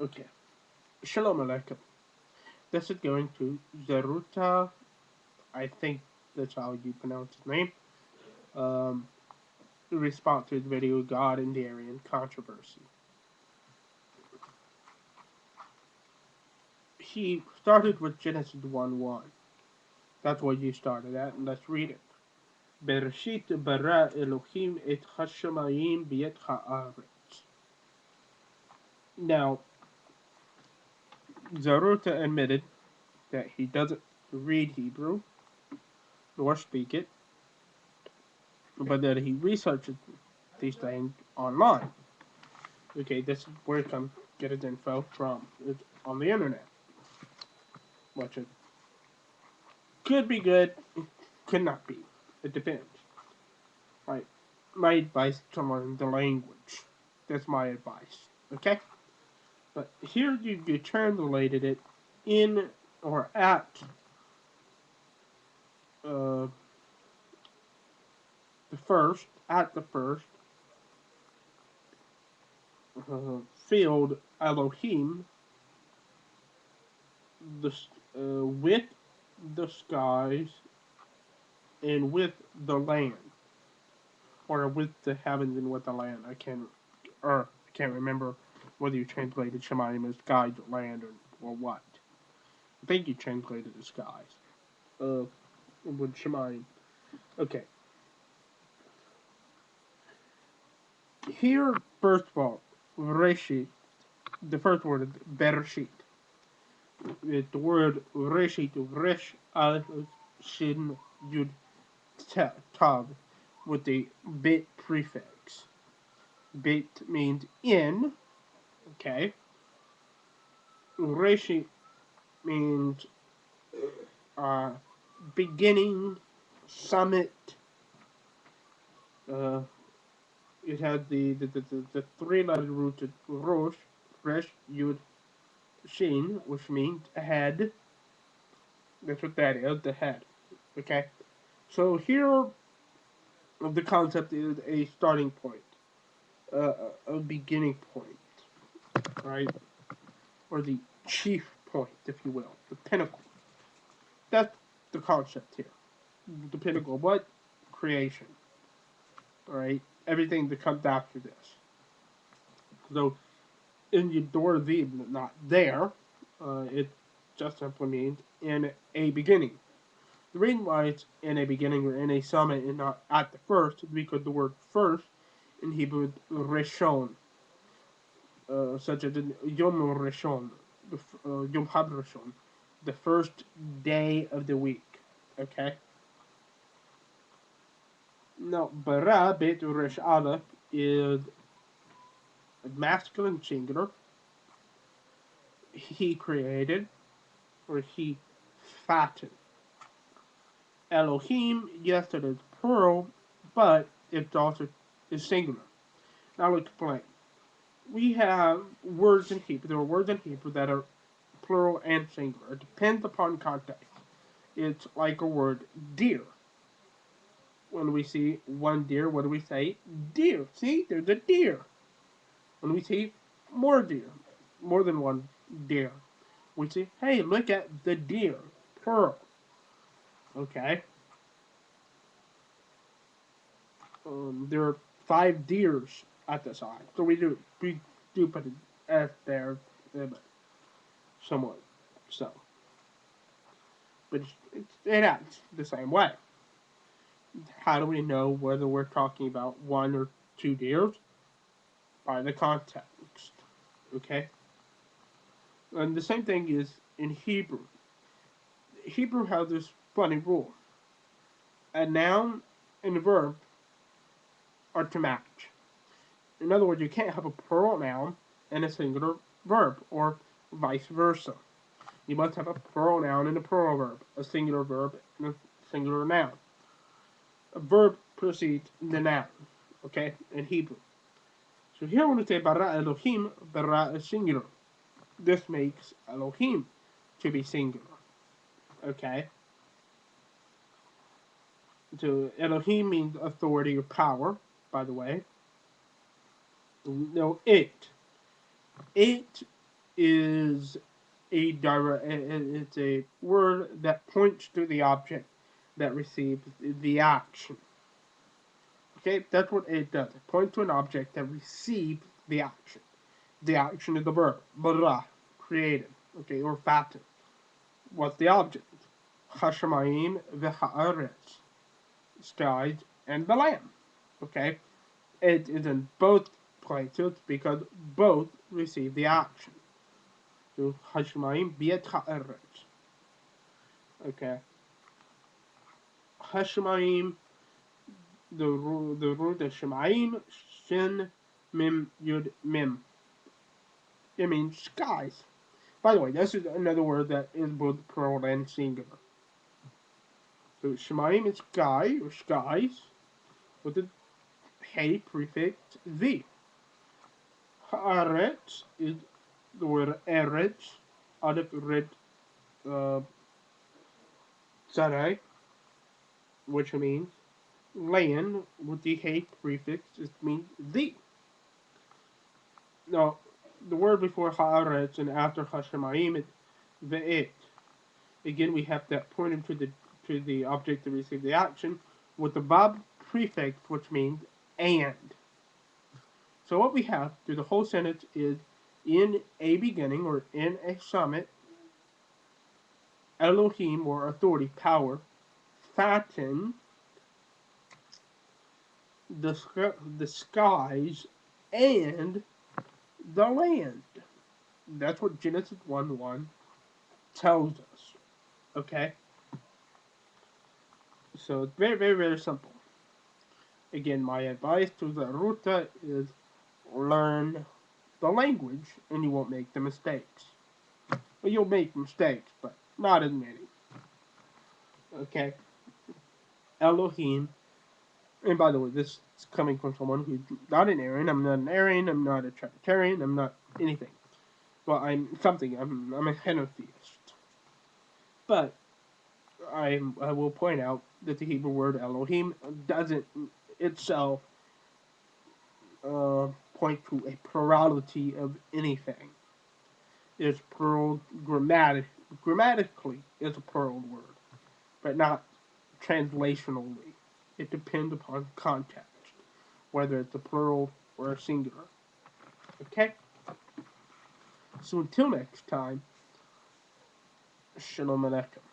Okay. Shalom Aleichem. This is going to Zeruta. I think that's how you pronounce his name. Um, in response to the video God and the Arian controversy. He started with Genesis 1:1. That's what you started at, and let's read it. Bereshit bara Elohim et hashamayim b'et haaretz. Now, Zeruta admitted that he doesn't read Hebrew nor speak it, but that he researches these things online. Okay, this is where he comes get his info from. It's on the internet, which it could be good, could not be. It depends. Right. My advice to learn the language. That's my advice. Okay? But here you translated it in or uh, at the first field Elohim, the with the skies and with the land, or with the heavens and with the land. I can't remember whether you translated Shemayim as skies, land, or what. I think you translated as skies. With Shemayim. Okay. Here, first of all, Reshit, the first word is Bereshit. The word Reshit, Resh, Aleph, Shin, Yud, Tav, with the bit prefix. Bit means in, okay. Reshit means uh, beginning, summit. Uh, it has the three-letter root Rosh, Resh, Yud, Shin, which means head. That's what that is, the head. Okay? So here, the concept is a starting point, a beginning point, right? Or the chief point, if you will, the pinnacle. That's the concept here. The pinnacle, what? Creation, right? Everything that comes after this. So, in Yodor Zib, not there, it just simply means in a beginning. The reason why it's in a beginning or in a summit and not at the first is because the word first in Hebrew is Rishon, such as in Yom Rishon, Yom Had Rishon, the first day of the week. Okay? Now, Bara Bet Resh Aleph is masculine singular. He created, or he fattened. Elohim, yes, it is plural, but it's also is singular. Now I'll explain. We have words in Hebrew. There are words in Hebrew that are plural and singular. It depends upon context. It's like a word deer. When we see one deer, what do we say? Deer. See, there's a deer. When we see more deer, more than one deer, we say, hey, look at the deer. Plural. Okay? There are 5 deers at the side. So we do put an S there, but somewhat so. But it acts the same way. How do we know whether we're talking about one or two deers? By the context. Okay? And the same thing is in Hebrew. Hebrew has this funny rule. A noun and a verb are to match. In other words, you can't have a plural noun and a singular verb, or vice versa. You must have a plural noun and a plural verb, a singular verb and a singular noun. A verb precedes the noun, okay, in Hebrew. So here when we say bara Elohim, bara is singular. This makes Elohim to be singular, okay? So Elohim means authority or power, by the way. No, it. It is it's a word that points to the object that receives the action. Okay, that's what it does. It points to an object that receives the action. The action is the verb, bara, created, okay, or fattened. What's the object? Hashemayim v'ha'aretz, skies and the land. Okay, it is in both places because both receive the action. So Hashemayim v'et ha'aretz. Okay, Hashemayim, the root of Shemayim, Shin Mim Yud Mim. It means skies. By the way, this is another word that is both plural and singular. So Shemayim is sky or skies with the hey prefix v. Haaretz is the word eretz out of red tzarei, which means land with the hey prefix. It means the. Now, the word before haaretz and after hashemayim is ve'et. Again, we have that pointing to the object to receive the action with the Bob prefix, which means and. So what we have through the whole sentence is in a beginning or in a summit, Elohim or authority, power, fatten the skies and the land. That's what Genesis 1:1 tells us. Okay? So it's very, very, very simple. Again, my advice to the Ruta is learn the language and you won't make the mistakes. Well, you'll make mistakes, but not as many. Okay? Elohim, and by the way, this is coming from someone who's not an Arian. I'm not an Arian. I'm not a Trinitarian. I'm not anything. Well, I'm something. I'm a henotheist. But I will point out that the Hebrew word Elohim doesn't itself point to a plurality of anything. It's plural grammatically is a plural word, but not translationally. It depends upon context, whether it's a plural or a singular. Okay? So until next time, Shalom Aleichem.